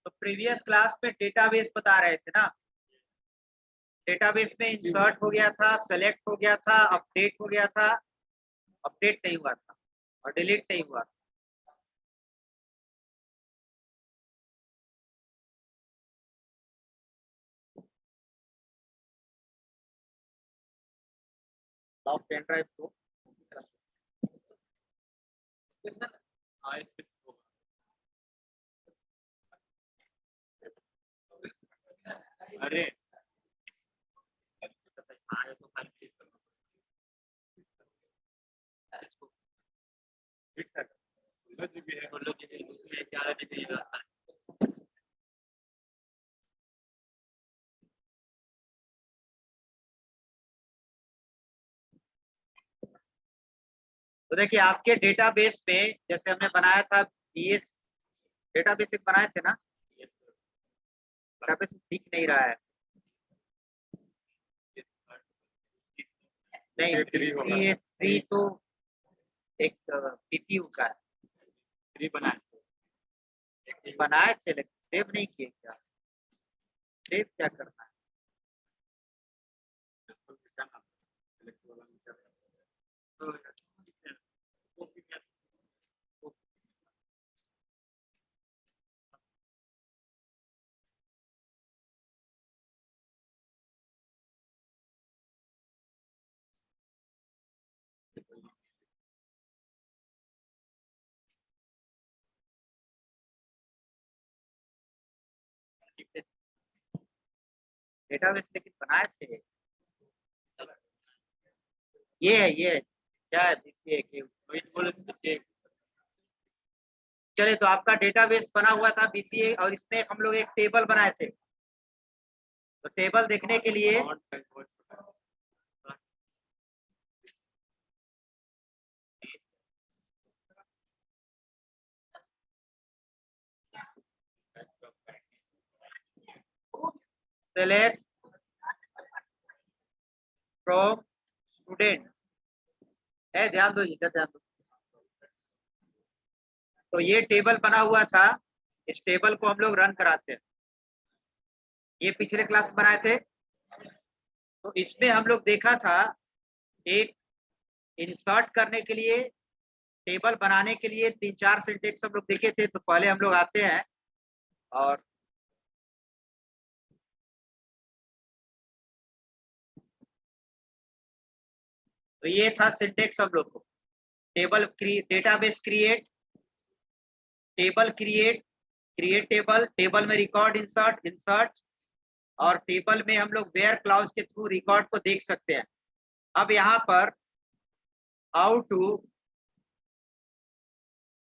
तो previous class में database बता रहे थे ना, डेटाबेस में इंसर्ट हो गया था, सेलेक्ट हो गया था, अपडेट हो गया था, अपडेट नहीं हुआ था और डिलीट नहीं हुआ था। पेन ड्राइव को अरे तो देखिए आपके डेटाबेस में जैसे हमने बनाया था बीएस डेटाबेस एक बनाए थे ना, डेटाबेस दिख नहीं रहा है। नहीं, BCA 3 तो एक पीपीयू का है, बनाए थे लेकिन सेव नहीं किए। क्या सेव क्या करना है? डेटाबेस लेकिन बनाए थे। ये है क्या है BCA के। चलिए तो आपका डेटाबेस बना हुआ था BCA और इसमें हम लोग एक टेबल बनाए थे। तो टेबल देखने के लिए सेलेक्ट फ्रॉम स्टूडेंट है, ध्यान दो इधर ध्यान दो। तो ये टेबल बना हुआ था, इस टेबल को हम लोग रन कराते हैं। ये पिछले क्लास में बनाए थे। तो इसमें हम लोग देखा था एक इंसर्ट करने के लिए, टेबल बनाने के लिए 3-4 सिंटेक्स हम लोग देखे थे। तो पहले हम लोग आते हैं और तो ये था सिंटेक्स हम लोग को, table database create, table create, create table, table में रिकॉर्ड इंसर्ट, इंसर्ट और टेबल में हम लोग वेयर क्लाउज के थ्रू रिकॉर्ड को देख सकते हैं। अब यहाँ पर how to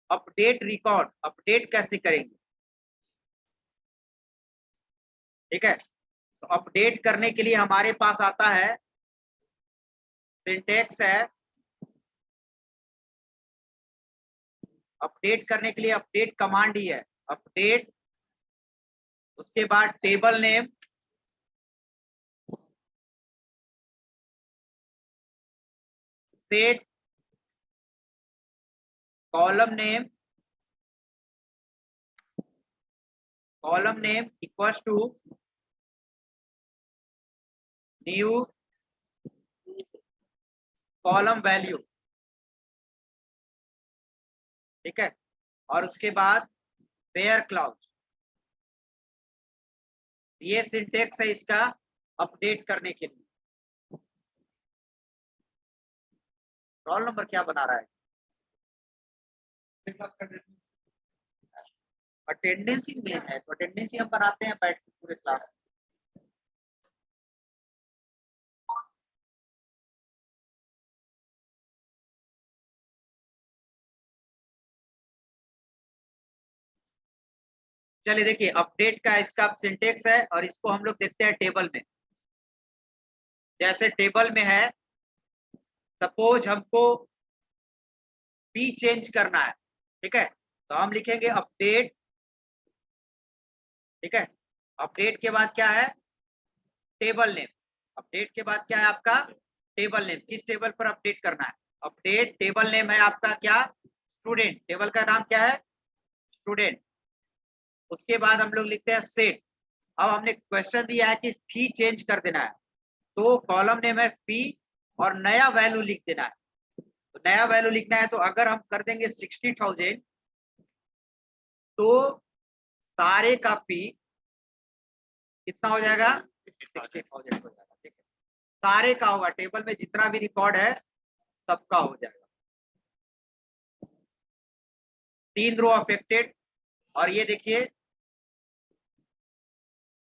update record, update कैसे करेंगे, ठीक है। तो अपडेट करने के लिए हमारे पास आता है सिंटेक्स है, अपडेट करने के लिए अपडेट कमांड ही है, अपडेट, उसके बाद table name, set column name, column name equals to new column value, ठीक है। और उसके बाद वेयर क्लाउज। ये सिंटेक्स है इसका अपडेट करने के लिए। रोल नंबर क्या बना रहा है? अटेंडेंसी में है, तो अटेंडेंसी हम बनाते हैं बैठ के पूरे क्लास में। चलिए देखिए अपडेट का इसका सिंटेक्स है और इसको हम लोग देखते हैं टेबल में। जैसे टेबल में है, सपोज हमको पी चेंज करना है, ठीक है। तो हम लिखेंगे अपडेट, ठीक है। अपडेट के बाद क्या है? Table name. अपडेट के बाद क्या है आपका? टेबल नेम, किस टेबल पर अपडेट करना है? अपडेट टेबल नेम है आपका क्या? स्टूडेंट। टेबल का नाम क्या है? स्टूडेंट। उसके बाद हम लोग लिखते हैं सेट। अब हमने क्वेश्चन दिया है कि फी चेंज कर देना है, तो कॉलम नेम है फी और नया वैल्यू लिख देना है। तो नया वैल्यू लिखना है, तो अगर हम कर देंगे 60,000 तो सारे का फी कितना हो जाएगा? 60,000 हो जाएगा। ठीक है, सारे का होगा, टेबल में जितना भी रिकॉर्ड है सबका हो जाएगा। 3 रो अफेक्टेड, और ये देखिए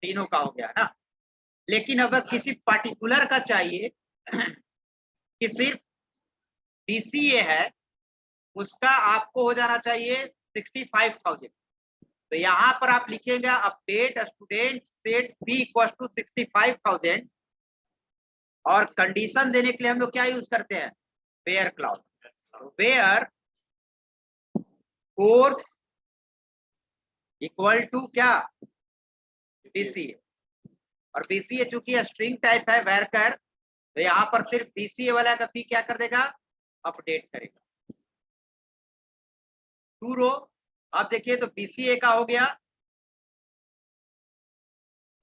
तीनों का हो गया ना। लेकिन अगर किसी पार्टिकुलर का चाहिए कि सिर्फ बीसीए है, उसका आपको हो जाना चाहिए 65,000। तो यहाँ पर आप लिखेंगे update student set fee equal to 65,000, और कंडीशन देने के लिए हम लोग क्या यूज करते हैं? Where clause. Where course equal to क्या? बीसीए। और बीसीए चूंकि स्ट्रिंग टाइप है वेरकर, तो यहाँ पर सिर्फ बीसीए वाला का फी क्या कर देगा? अपडेट करेगा। 2 रो। अब देखिए तो बीसीए का हो गया,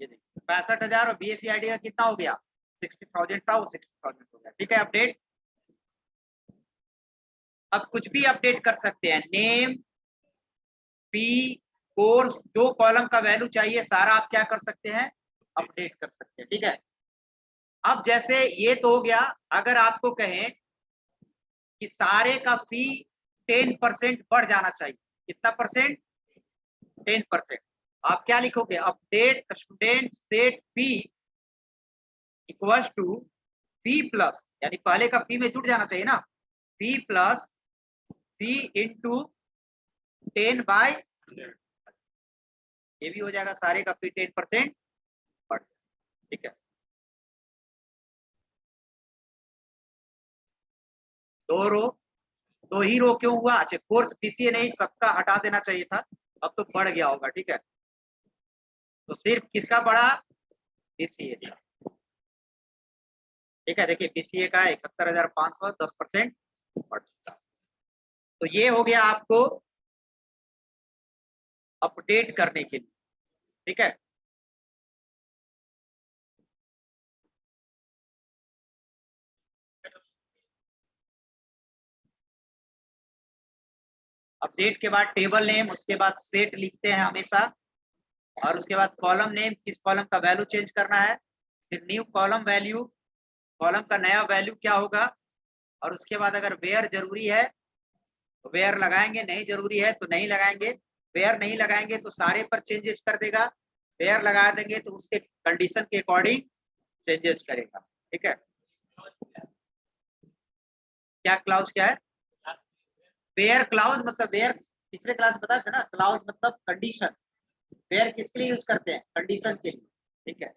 ये देखिए 65,000, और बीएससीआईडी का कितना हो गया? 60,000 था, वो 60,000 हो गया। ठीक है, अपडेट। अब कुछ भी अपडेट कर सकते हैं, नेम, फी, कोर्स, जो कॉलम का वैल्यू चाहिए सारा आप क्या कर सकते हैं? अपडेट कर सकते हैं। ठीक है, अब जैसे ये तो हो गया, अगर आपको कहें कि सारे का फी 10% बढ़ जाना चाहिए, कितना परसेंट? 10%। आप क्या लिखोगे? Update student set fee equal to fee plus, यानी पहले का फी में जुड़ जाना चाहिए ना, फी प्लस फी इंटू 10/100। ये भी हो जाएगा, सारे का फी 10% बढ़। ठीक है, 2 रो। 2 ही रो क्यों हुआ? अच्छा, कोर्स बीसीए नहीं, सबका हटा देना चाहिए था, अब तो बढ़ गया होगा। ठीक है, तो सिर्फ किसका बढ़ा? बीसीए। ठीक है, देखिए बीसीए का 71,500 10% बढ़ चुका। तो ये हो गया आपको अपडेट करने के लिए। ठीक है, अपडेट के बाद टेबल नेम, उसके बाद सेट लिखते हैं हमेशा, और उसके बाद कॉलम नेम, किस कॉलम का वैल्यू चेंज करना है, फिर न्यू कॉलम वैल्यू, कॉलम का नया वैल्यू क्या होगा, और उसके बाद अगर वेयर जरूरी है तो वेयर लगाएंगे, नहीं जरूरी है तो नहीं लगाएंगे। वेयर नहीं लगाएंगे तो सारे पर चेंजेस कर देगा, वेयर लगा देंगे तो उसके कंडीशन के अकॉर्डिंग चेंजेस करेगा। ठीक है, क्या क्लाउज क्या है? वेयर क्लाउज मतलब वेयर, पिछले क्लास में बताया था ना, क्लाउज मतलब कंडीशन। वेयर किसके लिए यूज करते हैं? कंडीशन के लिए। ठीक है,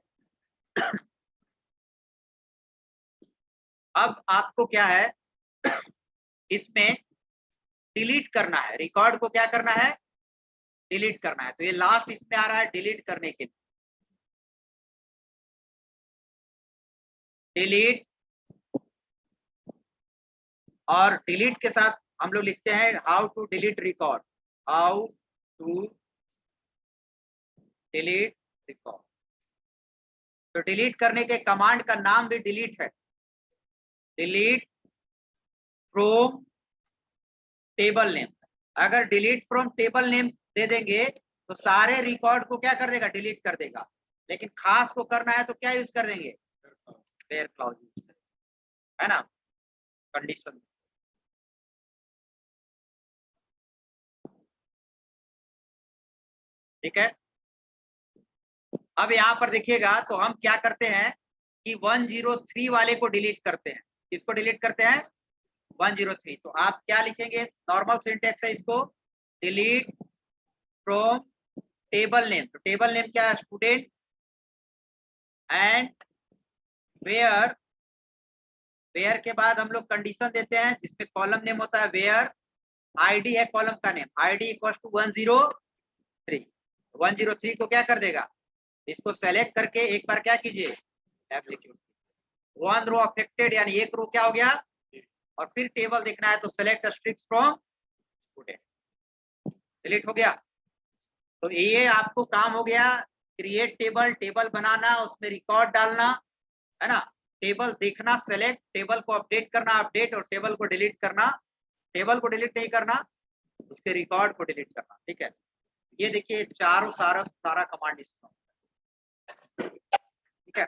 अब आपको क्या है इसमें डिलीट करना है, रिकॉर्ड को क्या करना है? डिलीट करना है। तो ये लास्ट इसमें आ रहा है डिलीट करने के लिए, डिलीट, और डिलीट के साथ हम लोग लिखते हैं how to delete record, how to delete record. तो डिलीट करने के कमांड का नाम भी डिलीट है, डिलीट फ्रॉम टेबल नेम। अगर डिलीट फ्रॉम टेबल नेम दे देंगे तो सारे रिकॉर्ड को क्या कर देगा? डिलीट कर देगा। लेकिन खास को करना है तो क्या यूज कर देंगे? वेयर क्लाउज यूज करेंगे, है ना, कंडीशन। ठीक है, अब यहाँ पर देखिएगा तो हम क्या करते हैं कि 103 वाले को डिलीट करते हैं। किसको डिलीट करते हैं? 103। तो आप क्या लिखेंगे? नॉर्मल सिंटेक्स है इसको, डिलीट फ्रॉम टेबल नेम। तो टेबल नेम क्या है? स्टूडेंट, एंड वेयर, वेयर के बाद हम लोग कंडीशन देते हैं जिसमें कॉलम नेम होता है वेयर, आईडी है कॉलम का नेम, आईडी इक्वल टू 103। 103 को क्या कर देगा? इसको सेलेक्ट करके एक बार क्या कीजिए? एग्जीक्यूट। वन रो अफेक्टेड यानी एक रो क्या हो गया, और फिर टेबल देखना है तो सेलेक्ट स्ट्रिक्स फ्रॉम स्टूडेंट, डिलीट हो गया। तो ये आपको काम हो गया, क्रिएट टेबल, टेबल बनाना, उसमें रिकॉर्ड डालना, है ना, टेबल देखना, सेलेक्ट, टेबल को अपडेट करना, अपडेट, और टेबल को डिलीट करना, टेबल को डिलीट नहीं करना, उसके रिकॉर्ड को डिलीट करना। ठीक है, ये देखिए चारों सारा कमांड इसमें, ठीक है।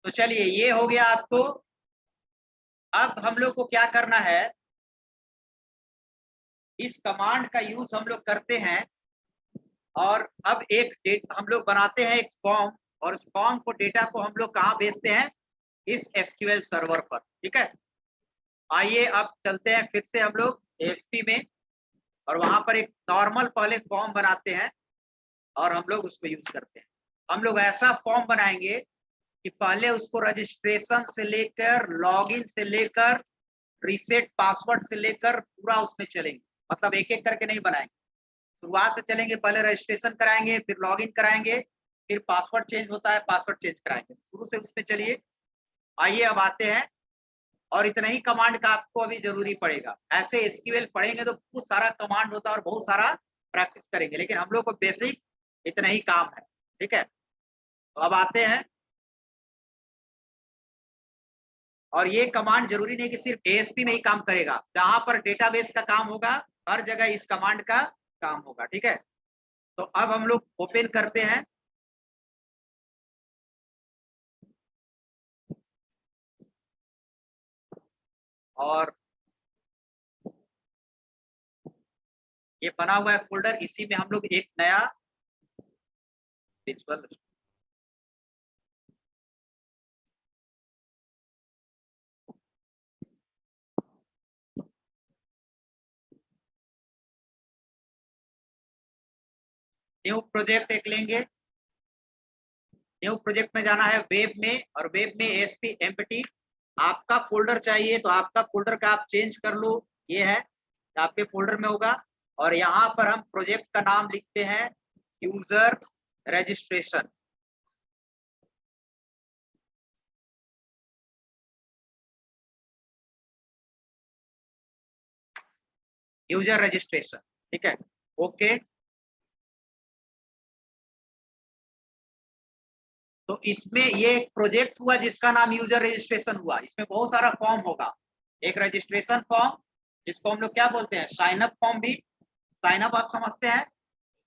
तो चलिए ये हो गया आपको। अब हम लोग को क्या करना है, इस कमांड का यूज हम लोग करते हैं, और अब एक हम लोग बनाते हैं एक फॉर्म, और उस फॉर्म को, डेटा को हम लोग कहाँ भेजते हैं, इस एसक्यूएल सर्वर पर। ठीक है, आइए अब चलते हैं फिर से हम लोग एएसपी में, और वहां पर एक नॉर्मल पहले फॉर्म बनाते हैं और हम लोग उसको यूज करते हैं। हम लोग ऐसा फॉर्म बनाएंगे कि पहले उसको रजिस्ट्रेशन से लेकर, लॉगिन से लेकर, रीसेट पासवर्ड से लेकर पूरा उसमें चलेंगे, मतलब एक एक करके नहीं बनाएंगे, शुरुआत से चलेंगे, पहले रजिस्ट्रेशन कराएंगे, फिर लॉगिन कराएंगे, फिर पासवर्ड चेंज होता है, पासवर्ड चेंज कराएंगे, शुरू से उसमें चलिए। आइए अब आते हैं, और इतना ही कमांड का आपको अभी जरूरी पड़ेगा। ऐसे एसक्यूएल पढ़ेंगे तो बहुत सारा कमांड होता है और बहुत सारा प्रैक्टिस करेंगे, लेकिन हम लोग को बेसिक इतना ही काम है। ठीक है, तो अब आते हैं, और ये कमांड जरूरी नहीं कि सिर्फ एएसपी में ही काम करेगा, जहां पर डेटाबेस का काम होगा हर जगह इस कमांड का काम होगा। ठीक है, तो अब हम लोग ओपन करते हैं, और ये बना हुआ है फोल्डर, इसी में हम लोग एक नया विजुअल न्यू प्रोजेक्ट एक लेंगे। न्यू प्रोजेक्ट में जाना है वेब में, और वेब में एएसपी एम्प्टी, आपका फोल्डर चाहिए तो आपका फोल्डर का आप चेंज कर लो, ये है आपके फोल्डर में होगा, और यहाँ पर हम प्रोजेक्ट का नाम लिखते हैं यूजर रजिस्ट्रेशन। यूजर रजिस्ट्रेशन, ठीक है, ओके। तो इसमें ये एक प्रोजेक्ट हुआ जिसका नाम यूजर रजिस्ट्रेशन हुआ, इसमें बहुत सारा फॉर्म होगा, एक रजिस्ट्रेशन फॉर्म, जिसको हम लोग क्या बोलते हैं, साइन अप फॉर्म भी। साइन अप आप समझते हैं,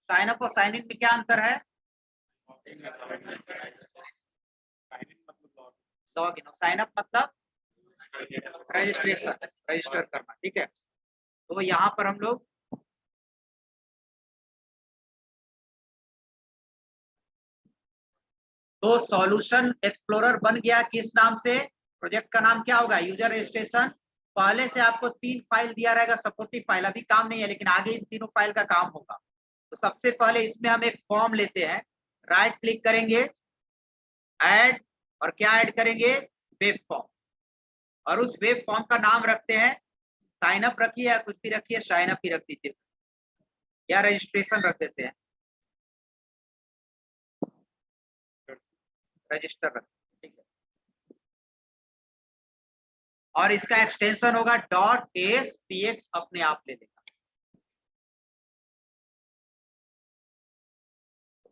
साइन अप और साइन इन में क्या अंतर है, लॉग इन, साइन अप मतलब रजिस्ट्रेशन, रजिस्टर करना। ठीक है, तो यहाँ पर हम लोग तो सॉल्यूशन एक्सप्लोरर बन गया किस नाम से, प्रोजेक्ट का नाम क्या होगा, यूजर रजिस्ट्रेशन। पहले से आपको 3 फाइल दिया रहेगा, सपोर्टिव फाइल अभी काम नहीं है, लेकिन आगे इन तीनों फाइल का काम होगा। तो सबसे पहले इसमें हम एक फॉर्म लेते हैं, राइट क्लिक करेंगे, ऐड, और क्या ऐड करेंगे, वेब फॉर्म, और उस वेब फॉर्म का नाम रखते हैं, साइन अप रखिए या कुछ भी रखिए, साइन अप ही रख दीजिए, या रजिस्ट्रेशन रख देते हैं, रजिस्टर रख, ठीक है। और इसका एक्सटेंशन होगा .aspx, अपने आप ले लेगा।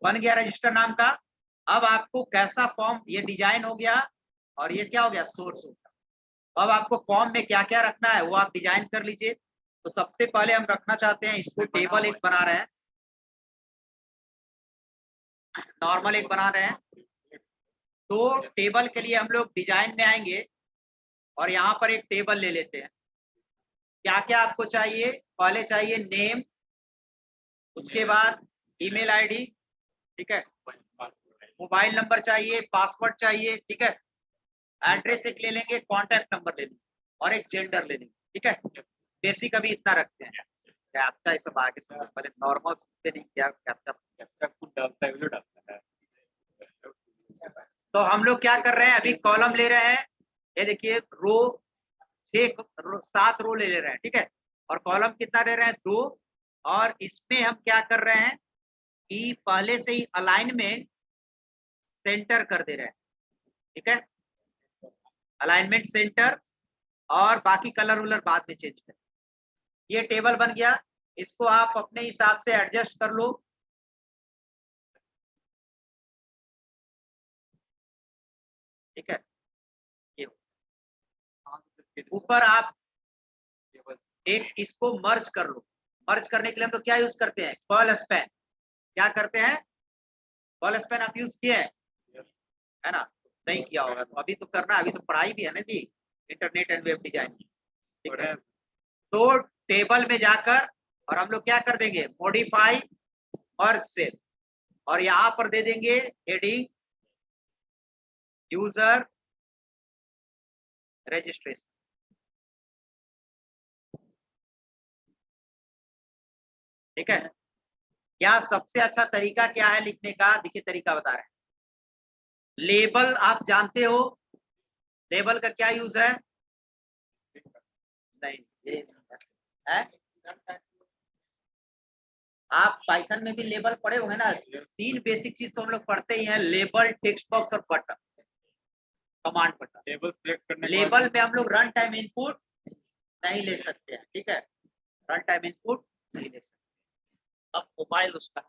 बन गया रजिस्टर नाम का। अब आपको कैसा फॉर्म, ये डिजाइन हो गया, और ये क्या हो गया, सोर्स हो गया। अब आपको फॉर्म में क्या क्या रखना है वो आप डिजाइन कर लीजिए। तो सबसे पहले हम रखना चाहते हैं, इसको टेबल एक बना रहे हैं, नॉर्मल एक बना रहे हैं। तो टेबल के लिए हम लोग डिजाइन में आएंगे, और यहाँ पर एक टेबल ले लेते हैं। क्या क्या आपको चाहिए, पहले चाहिए नेम, उसके बाद ईमेल आईडी, ठीक है, मोबाइल नंबर चाहिए, पासवर्ड चाहिए, ठीक है, एड्रेस एक ले लेंगे, कॉन्टैक्ट नंबर ले लेंगे, और एक जेंडर ले लेंगे। ठीक है, बेसिक अभी इतना रखते हैं, कैप्चा ये सब आगे समझ, पहले नॉर्मल पे नहीं किया, कैप्चा खुद डालता है, वो डालता है। तो हम लोग क्या कर रहे हैं, अभी कॉलम ले रहे हैं, ये देखिए रो 7 रो ले रहे हैं, ठीक है, और कॉलम कितना ले रहे हैं 2। और इसमें हम क्या कर रहे हैं कि पहले से ही अलाइनमेंट सेंटर कर दे रहे हैं, ठीक है, अलाइनमेंट सेंटर, और बाकी कलर वलर बाद में चेंज करें। ये टेबल बन गया, इसको आप अपने हिसाब से एडजस्ट कर लो। ठीक है, ये ऊपर आप एक इसको मर्ज कर लो। मर्ज करने के लिए हम लोग क्या यूज करते हैं, कॉल स्पैन। क्या करते हैं, कॉल स्पैन आप यूज किए हैं, है ना, नहीं किया होगा तो अभी तो करना, अभी तो पढ़ाई भी है ना जी, इंटरनेट एंड वेब डिजाइन, ठीक है। तो टेबल में जाकर और हम लोग क्या कर देंगे, मॉडिफाई और सेल, और यहाँ पर दे देंगे हेडिंग यूजर रजिस्ट्रेशन। ठीक है, क्या सबसे अच्छा तरीका क्या है लिखने का, देखिए तरीका बता रहे हैं। लेबल आप जानते हो, लेबल का क्या यूज है, नहीं ये है, आप पाइथन में भी लेबल पढ़े होंगे ना, 3 बेसिक चीज तो हम लोग पढ़ते ही हैं, लेबल, टेक्स्ट बॉक्स और button, command button. Label select करने के लेबल में हम लोग रन टाइम इनपुट नहीं ले सकते हैं, ठीक है, रन टाइम इनपुट नहीं ले सकते। अब मोबाइल उसका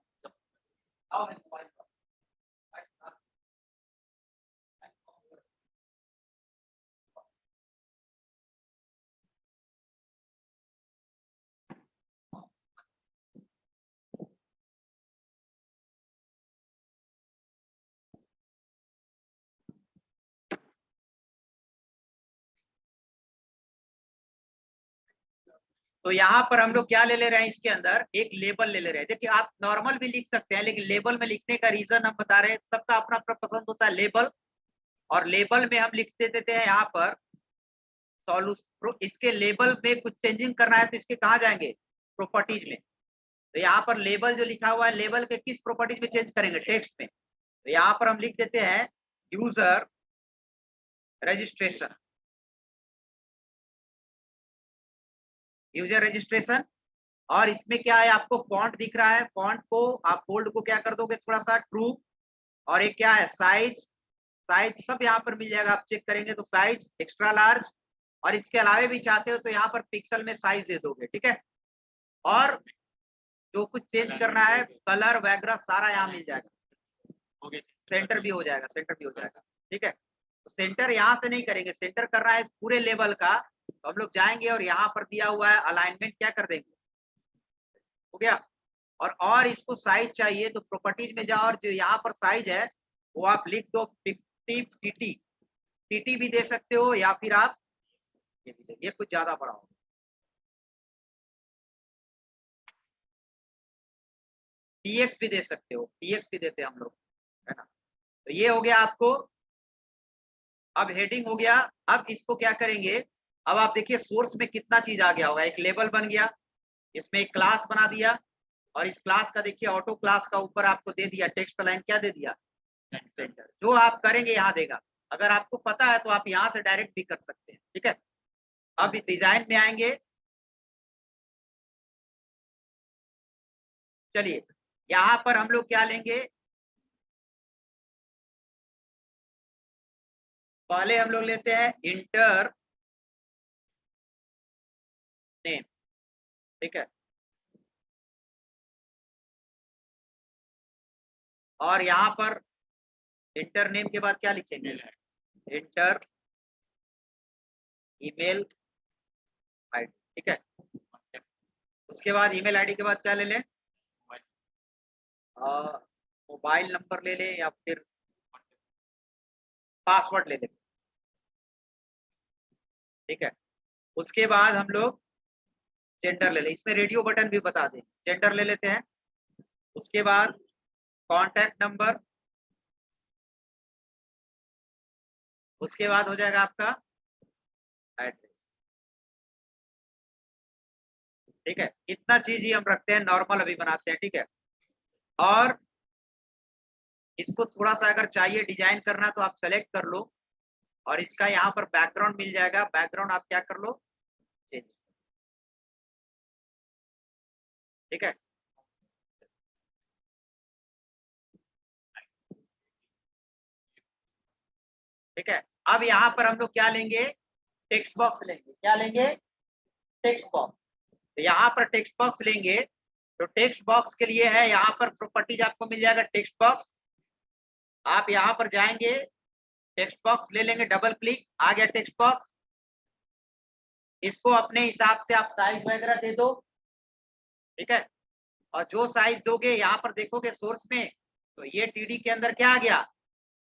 मोबाइल तो यहाँ पर हम लोग क्या ले रहे हैं, इसके अंदर एक लेबल ले रहे हैं। देखिए आप नॉर्मल भी लिख सकते हैं, लेकिन लेबल में लिखने का रीजन हम बता रहे हैं, सबका अपना अपना पसंद होता है लेबल। और लेबल में हम लिखते देते हैं यहाँ पर सॉल्यूशन। इसके लेबल में कुछ चेंजिंग करना है तो इसके कहाँ जाएंगे, प्रॉपर्टीज में। तो यहाँ पर लेबल जो लिखा हुआ है, लेबल के किस प्रॉपर्टीज में चेंज करेंगे, टेक्स्ट में। तो यहाँ पर हम लिख देते हैं यूजर रजिस्ट्रेशन, यूजर रजिस्ट्रेशन। और इसमें क्या है, आपको फॉन्ट दिख रहा है, फॉन्ट को आप बोल्ड को क्या कर दोगे, थोड़ा सा ट्रू। और एक क्या है, साइज, साइज सब यहाँ पर मिल जाएगा, आप चेक करेंगे तो साइज एक्स्ट्रा लार्ज। और इसके अलावे भी चाहते हो तो यहाँ पर पिक्सल में साइज दे दोगे, ठीक है। और जो कुछ चेंज करना है, कलर वगैरह सारा यहाँ मिल जाएगा, सेंटर भी हो जाएगा, सेंटर भी हो जाएगा, ठीक है। तो सेंटर यहाँ से नहीं करेंगे, सेंटर करना है पूरे लेवल का, तो हम लोग जाएंगे और यहाँ पर दिया हुआ है अलाइनमेंट क्या कर देंगे, हो गया। और इसको साइज चाहिए तो प्रॉपर्टीज में जाओ, और जो यहाँ पर साइज है वो आप लिख दो 50 pt, pt भी दे सकते हो, या फिर आप ये भी दे, ये कुछ ज्यादा बड़ा होगा, px भी दे सकते हो, px भी देते हैं हम लोग, है ना। तो ये हो गया आपको, अब हेडिंग हो गया। अब इसको क्या करेंगे, अब आप देखिए सोर्स में कितना चीज आ गया होगा, एक लेबल बन गया, इसमें एक क्लास बना दिया, और इस क्लास का देखिए ऑटो क्लास का ऊपर आपको दे दिया टेक्स्ट लाइन, क्या दे दिया, सेंटर। जो आप करेंगे यहाँ देगा, अगर आपको पता है तो आप यहाँ से डायरेक्ट भी कर सकते हैं, ठीक है। अब डिजाइन में आएंगे, चलिए यहाँ पर हम लोग क्या लेंगे, पहले हम लोग लेते हैं इंटर नेम, ठीक है। और यहाँ पर इंटर नेम के बाद क्या लिखेंगे, इंटर ईमेल आईडी, ठीक है। उसके बाद ईमेल आईडी के बाद क्या ले लें, मोबाइल नंबर ले लें, या फिर पासवर्ड ले लें, ठीक है। उसके बाद हम लोग जेंडर ले लें, इसमें रेडियो बटन भी बता दें, जेंडर ले लेते हैं। उसके बाद कॉन्टैक्ट नंबर, उसके बाद हो जाएगा आपका एड्रेस, ठीक है। इतना चीज ही हम रखते हैं, नॉर्मल अभी बनाते हैं, ठीक है। और इसको थोड़ा सा अगर चाहिए डिजाइन करना तो आप सेलेक्ट कर लो, और इसका यहाँ पर बैकग्राउंड मिल जाएगा। बैकग्राउंड आप क्या कर लो, चेंज। ठीक है, ठीक है। अब यहाँ पर हम लोग क्या लेंगे, टेक्स्ट बॉक्स लेंगे। क्या लेंगे, टेक्स्ट बॉक्स। तो यहाँ पर टेक्स्ट बॉक्स लेंगे, तो टेक्स्ट बॉक्स के लिए है यहाँ पर प्रॉपर्टीज आपको मिल जाएगा टेक्स्ट बॉक्स। आप यहाँ पर जाएंगे, टेक्स्ट बॉक्स ले लेंगे, डबल क्लिक, आ गया टेक्स्ट बॉक्स। इसको अपने हिसाब से आप साइज वगैरह दे दो। ठीक है, और जो साइज दोगे यहाँ पर देखोगे सोर्स में, तो ये टीडी के अंदर क्या आ गया,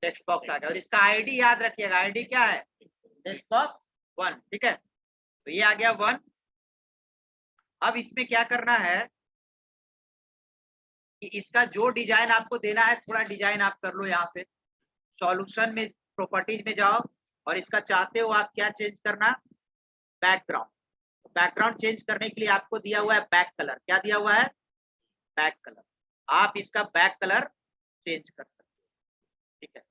टेक्स्ट बॉक्स आ गया। और इसका आईडी याद रखिएगा, आईडी क्या है, टेक्स्ट बॉक्स 1। ठीक है, तो ये आ गया 1। अब इसमें क्या करना है कि इसका जो डिजाइन आपको देना है, थोड़ा डिजाइन आप कर लो। यहाँ से सॉल्यूशन में, प्रॉपर्टीज में जाओ, और इसका चाहते हो आप क्या चेंज करना, बैकग्राउंड। बैकग्राउंड चेंज करने के लिए आपको दिया हुआ है बैक कलर। क्या दिया हुआ है, बैक कलर। आप इसका बैक कलर चेंज कर सकते हो। ठीक है,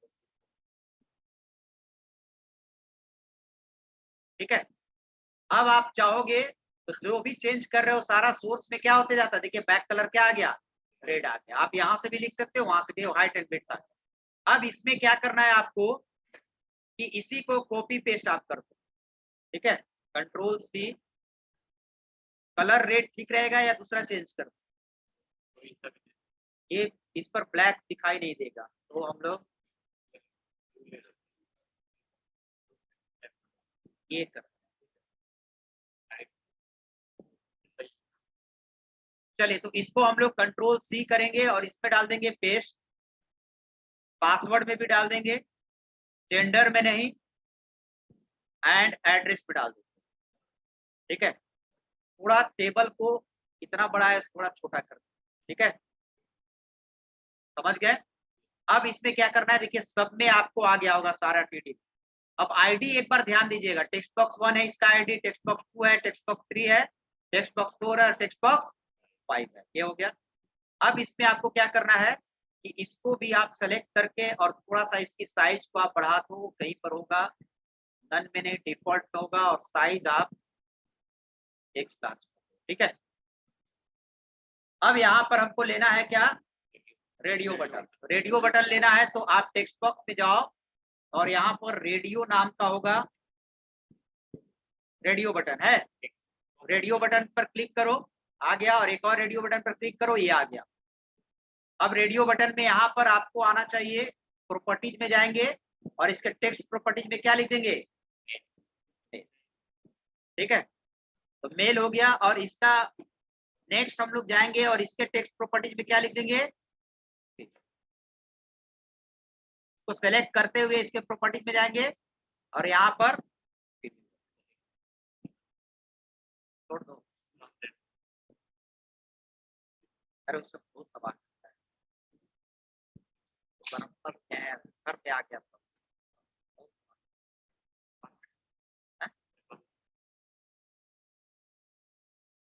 ठीक है। अब आप चाहोगे तो जो भी चेंज कर रहे हो सारा सोर्स में क्या होते जाता है, देखिए बैक कलर क्या आ गया, रेड आ गया। आप यहाँ से भी लिख सकते हो, वहां से भी हाइट एंड विड्थ आ गया। अब इसमें क्या करना है आपको कि इसी को कॉपी पेस्ट आप कर दो। ठीक है, कंट्रोल सी। कलर रेड ठीक रहेगा या दूसरा चेंज कर दो, ये इस पर ब्लैक दिखाई नहीं देगा, तो हम लोग ये कर। चलिए, तो इसको हम लोग कंट्रोल सी करेंगे और इसमें डाल देंगे पेस्ट। पासवर्ड में भी डाल देंगे, जेंडर में नहीं, एंड एड्रेस पे डाल देंगे। ठीक है, थोड़ा टेबल को इतना बड़ा है, थोड़ा छोटा कर दें। ठीक है, समझ गए। अब इसमें क्या करना है, देखिए सब में आपको आ गया होगा सारा टीडी। अब आईडी एक बार ध्यान दीजिएगा, टेक्स्ट बॉक्स 1 है इसका आईडी, टेक्स्ट बॉक्स 2 है, टेक्स्ट बॉक्स 3 है, टेक्स्ट बॉक्स 4 है, टेक्स्ट बॉक्स 5 है। ये हो गया। अब इसमें आपको क्या करना है कि इसको भी आप सेलेक्ट करके और थोड़ा सा इसकी साइज को आप बढ़ा दो। कहीं पर होगा नन में नहीं, डिफॉल्ट होगा, और साइज आप एक लार्ज। ठीक है, अब यहाँ पर हमको लेना है क्या, रेडियो बटन। रेडियो बटन लेना है तो आप टेक्स्ट बॉक्स में जाओ और यहाँ पर रेडियो नाम का होगा, रेडियो बटन है, रेडियो बटन पर क्लिक करो, आ गया। और एक और रेडियो बटन पर क्लिक करो, ये आ गया। अब रेडियो बटन में यहाँ पर आपको आना चाहिए, प्रॉपर्टीज में जाएंगे और इसके टेक्स्ट प्रॉपर्टीज में क्या लिख देंगे, ठीक है, तो मेल हो गया। और इसका नेक्स्ट हम लोग जाएंगे और इसके टेक्स्ट प्रॉपर्टीज में क्या लिख देंगे, इसको सेलेक्ट करते हुए इसके प्रॉपर्टीज में जाएंगे और यहाँ पर छोड़ दो। अरे उससे बहुत तबाह करता है, घर पे आ गया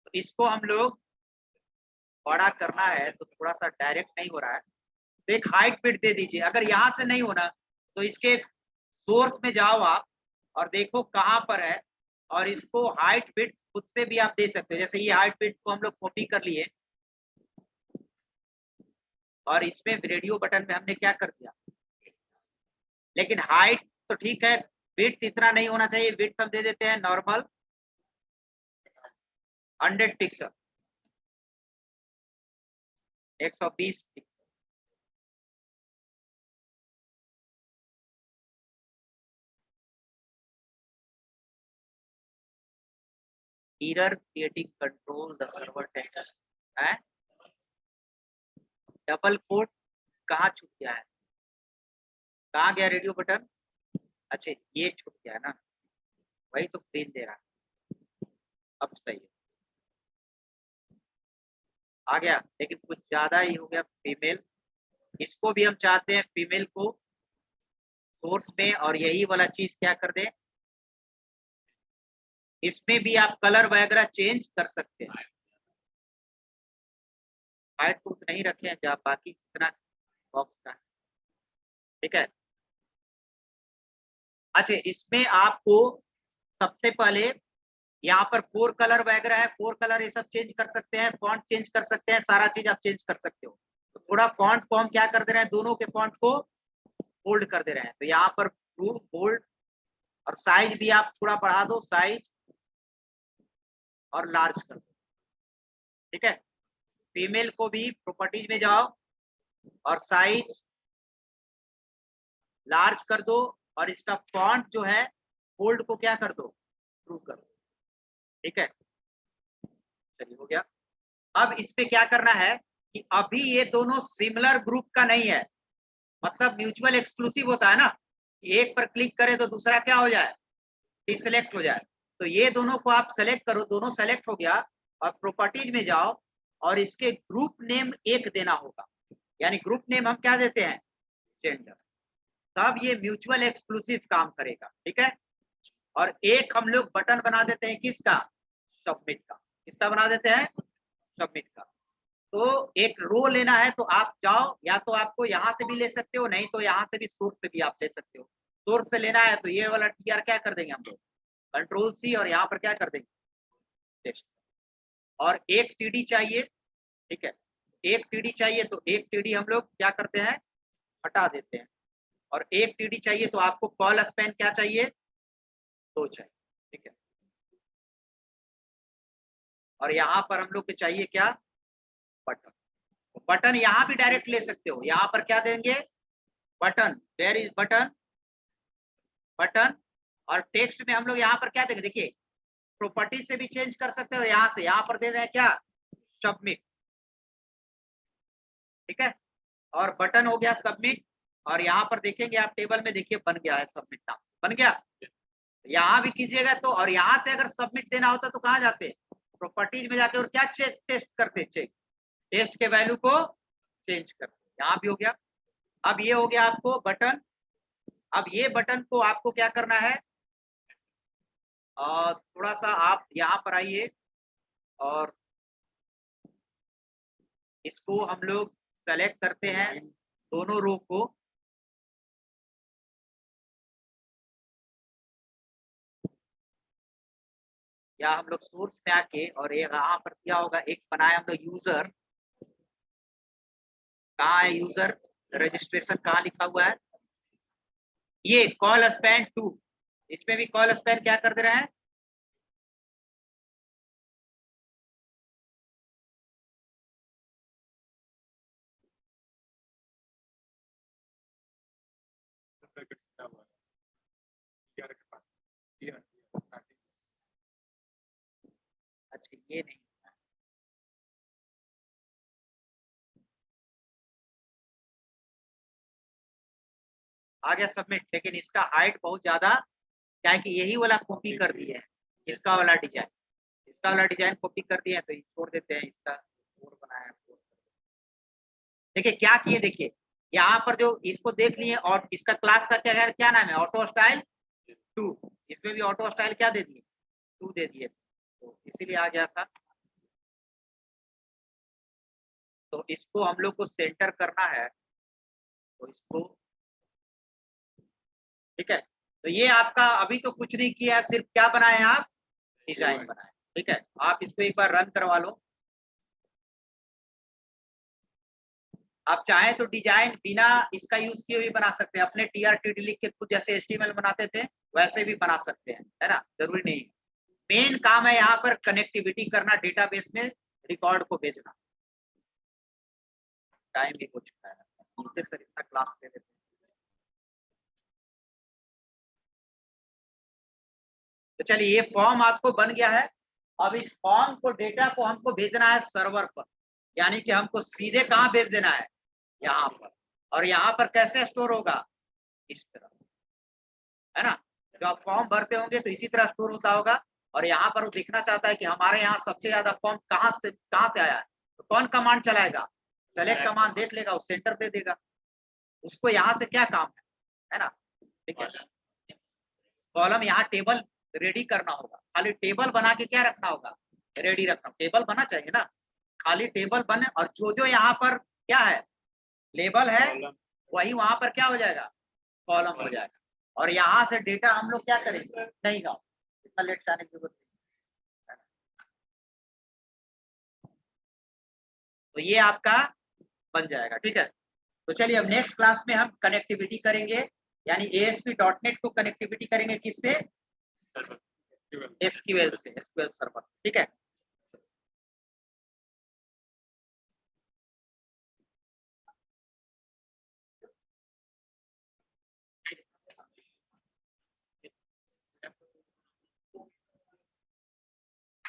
तो इसको हम लोग बड़ा करना है, तो थोड़ा सा डायरेक्ट नहीं हो रहा है, तो एक हाइट विड्थ दे दीजिए। अगर यहाँ से नहीं होना तो इसके सोर्स में जाओ आप और देखो कहाँ पर है, और इसको हाइट विड्थ खुद से भी आप दे सकते हो। जैसे ये हाइट विड्थ को हम लोग कॉपी कर लिए और इसमें रेडियो बटन में हमने क्या कर दिया, लेकिन हाइट तो ठीक है, विड्थ इतना नहीं होना चाहिए। विड्थ हम दे देते हैं normal 100 pixel, 120 pixel. Error creating control the server table है, डबल कोट कहाँ छूट गया है, कहाँ गया रेडियो बटन, अच्छा ये छूट गया है ना, वही तो स्क्रीन दे रहा है। अब सही है, आ गया, लेकिन कुछ ज्यादा ही हो गया फीमेल। इसको भी हम चाहते हैं फीमेल को सोर्स में, और यही वाला चीज क्या कर दें, इसमें भी आप कलर वगैरह चेंज कर सकते हैं। हाइट को नहीं रखे जहाँ बाकी जितना बॉक्स का, ठीक है। अच्छा, इसमें आपको सबसे पहले यहाँ पर 4 कलर वगैरह है, 4 कलर ये सब चेंज कर सकते हैं, फॉन्ट चेंज कर सकते हैं, सारा चीज आप चेंज कर सकते हो। तो थोड़ा फॉन्ट को हम क्या कर दे रहे हैं, दोनों के फॉन्ट को बोल्ड कर दे रहे हैं। तो यहाँ पर ब्लू बोल्ड, और साइज भी आप थोड़ा बढ़ा दो, साइज और लार्ज कर दो, ठीक है। फीमेल को भी प्रॉपर्टीज में जाओ और साइज लार्ज कर दो, और इसका फॉन्ट जो है बोल्ड को क्या कर दो, ट्रू कर दो, ठीक है। चलिए हो गया। अब इस पे क्या करना है कि अभी ये दोनों सिमिलर ग्रुप का नहीं है, मतलब म्यूचुअल एक्सक्लूसिव होता है ना, एक पर क्लिक करे तो दूसरा क्या हो जाए, डिसलेक्ट हो जाए। तो ये दोनों को आप सेलेक्ट करो, दोनों सेलेक्ट हो गया, और प्रॉपर्टीज में जाओ और इसके ग्रुप नेम एक देना होगा, यानी ग्रुप नेम हम क्या देते हैं, जेंडर। तब ये म्यूचुअल एक्सक्लूसिव काम करेगा, ठीक है। और एक हम लोग बटन बना देते हैं किसका, सबमिट का। किसका बना देते हैं, सबमिट का। तो एक रो लेना है तो आप जाओ, या तो आपको यहाँ से भी ले सकते हो, नहीं तो यहाँ से भी सोर्स से भी आप ले सकते हो। सोर्स से लेना है तो ये वाला टीआर क्या कर देंगे हम लोग, कंट्रोल सी, और यहाँ पर क्या कर देंगे, टेस्ट। और एक टीडी चाहिए, ठीक है, एक टीडी चाहिए, तो एक टीडी हम लोग क्या करते हैं, हटा देते हैं। और एक टीडी चाहिए तो आपको कॉल स्पैन क्या चाहिए, 2 चाहिए, ठीक है। और यहाँ पर हम लोग को चाहिए क्या, बटन। तो बटन यहाँ भी डायरेक्ट ले सकते हो, यहाँ पर क्या देंगे, button, there is button, button. और टेक्स्ट में हम लोग यहाँ पर क्या देंगे, देखिए प्रॉपर्टी से भी चेंज कर सकते हो, यहाँ से यहाँ पर दे रहे हैं क्या, सबमिट, ठीक है। और बटन हो गया सबमिट। और यहाँ पर देखेंगे आप टेबल में, देखिए बन गया है सबमिट नाम, बन गया। यहाँ भी कीजिएगा तो, और यहाँ से अगर सबमिट देना होता तो कहाँ जाते, प्रॉपर्टीज में जाके और क्या चेक टेस्ट करते, चेक टेस्ट के वैल्यू को चेंज करते, यहाँ भी हो गया। अब ये हो गया आपको बटन। अब ये बटन को आपको क्या करना है, थोड़ा सा आप यहाँ पर आइए, और इसको हम लोग सेलेक्ट करते हैं, दोनों रो को। या हम लोग सोर्स में आके, और यहाँ पर क्या होगा, एक बनाया हम लोग यूजर, कहाँ है यूजर, रजिस्ट्रेशन कहाँ लिखा हुआ है, ये कॉल स्पैन 2, इसमें भी कॉल स्पैन क्या कर दे रहे हैं, अच्छा ये नहीं, आ गया सबमिट। लेकिन इसका हाइट बहुत ज्यादा, क्या है कि यही वाला कॉपी कर दिए है, इसका वाला डिजाइन, इसका वाला डिजाइन कॉपी कर दिए हैं, तो छोड़ देते हैं, इसका फोर बनाया है। देखिए क्या किए, देखिए यहाँ पर जो इसको देख लिए, और इसका क्लास का क्या नाम है, ऑटो स्टाइल 2। इसमें भी ऑटो स्टाइल क्या दे दिए, 2 दे दिए, तो इसीलिए आ गया था। तो इसको हम लोग को सेंटर करना है, तो इसको, ठीक है। तो ये आपका अभी तो कुछ नहीं किया है, सिर्फ क्या बनाए हैं आप, डिजाइन बनाए, ठीक है। आप इसको एक बार रन करवा लो। आप चाहें तो डिजाइन बिना इसका यूज किए भी बना सकते हैं, अपने टीआरटीडी लिख के खुद जैसे एचटीएमएल बनाते थे वैसे भी बना सकते हैं, है ना, जरूरी नहीं। मेन काम है यहाँ पर कनेक्टिविटी करना, डेटाबेस में रिकॉर्ड को भेजना। टाइम भी हो चुका है, सर इतना क्लास ले लेते हैं। तो चलिए ये फॉर्म आपको बन गया है। अब इस फॉर्म को, डेटा को हमको भेजना है सर्वर पर, यानी कि हमको सीधे कहाँ भेज देना है, यहाँ पर। और यहाँ पर कैसे स्टोर होगा, इस तरह, है ना। जब आप फॉर्म भरते होंगे तो इसी तरह स्टोर होता होगा। और यहाँ पर वो देखना चाहता है कि हमारे यहाँ सबसे ज्यादा फॉर्म कहाँ से आया है, तो कौन कमांड चलाएगा, सेलेक्ट कमांड देख लेगा, वो सेंटर दे देगा। उसको यहाँ से क्या काम है ना, ठीक है। कॉलम यहाँ टेबल रेडी करना होगा, खाली टेबल बना के क्या रखना होगा, रेडी रखना, टेबल बना चाहिए ना, खाली टेबल बने, और जो जो यहाँ पर क्या है, लेबल है, वही वहां पर क्या हो जाएगा, कॉलम हो जाएगा। और यहाँ से डेटा हम लोग क्या करेंगे, नहीं गाँव, इतना लेट जाने की जरूरत नहीं। तो ये आपका बन जाएगा, ठीक है। तो चलिए अब नेक्स्ट क्लास में हम कनेक्टिविटी करेंगे, यानी ASP.NET को कनेक्टिविटी करेंगे किससे, SQL से, SQL सर्वर, ठीक है।